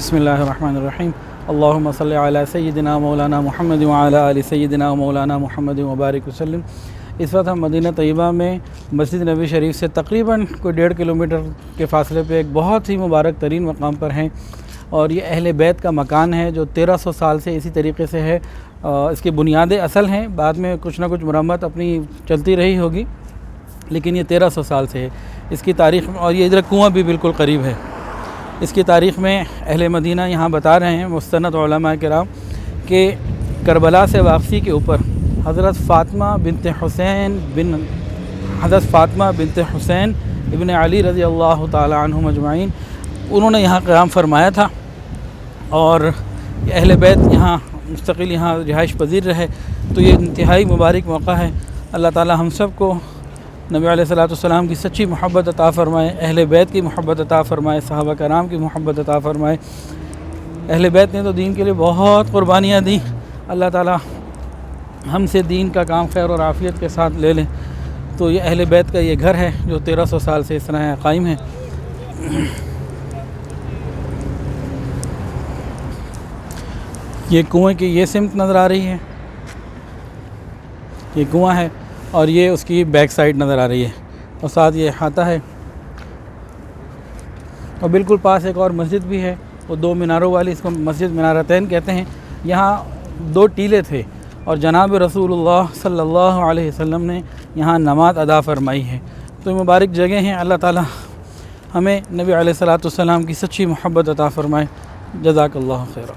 بسم اللہ الرحمن الرحیم اللہم صلی علی سیدنا مولانا محمد وعلی آل سیدنا مولانا محمد وبارک وسلم۔ اس وقت ہم مدینہ طیبہ میں مسجد نبوی شریف سے تقریباً کوئی 1.5 کلومیٹر کے فاصلے پہ ایک بہت ہی مبارک ترین مقام پر ہیں، اور یہ اہل بیت کا مکان ہے جو 1300 سال سے اسی طریقے سے ہے۔ اس کی بنیادیں اصل ہیں، بعد میں کچھ نہ کچھ مرمت اپنی چلتی رہی ہوگی، لیکن یہ 1300 سال سے ہے اس کی تاریخ میں۔ اور یہ ادھر کنواں بھی بالکل قریب ہے۔ اس کی تاریخ میں اہل مدینہ یہاں بتا رہے ہیں مستند علماء کرام کہ کربلا سے واپسی کے اوپر حضرت فاطمہ بنت حسین ابن علی رضی اللہ تعالی عنہم اجمعین انہوں نے یہاں قیام فرمایا تھا، اور اہل بیت یہاں مستقل یہاں رہائش پذیر رہے۔ تو یہ انتہائی مبارک موقع ہے۔ اللہ تعالی ہم سب کو نبی علیہ الصلوۃ والسلام کی سچی محبت عطا فرمائے، اہل بیت کی محبت عطا فرمائے، صحابہ کرام کی محبت عطا فرمائے۔ اہل بیت نے تو دین کے لیے بہت قربانیاں دیں۔ اللہ تعالی ہم سے دین کا کام خیر اور عافیت کے ساتھ لے لیں۔ تو یہ اہل بیت کا یہ گھر ہے جو 1300 سال سے اس طرح قائم ہے۔ یہ کنویں کی یہ سمت نظر آ رہی ہے، یہ کنواں ہے، اور یہ اس کی بیک سائیڈ نظر آ رہی ہے، اور ساتھ یہ احاطہ ہے۔ اور بالکل پاس ایک اور مسجد بھی ہے، وہ 2 میناروں والی، اس کو مسجد منارتین کہتے ہیں۔ یہاں 2 ٹیلے تھے، اور جناب رسول اللہ صلی اللہ علیہ وسلم نے یہاں نماز ادا فرمائی ہے۔ تو یہ مبارک جگہ ہیں۔ اللہ تعالی ہمیں نبی علیہ الصلوۃ والسلام کی سچی محبت عطا فرمائے۔ جزاک اللہ خیر۔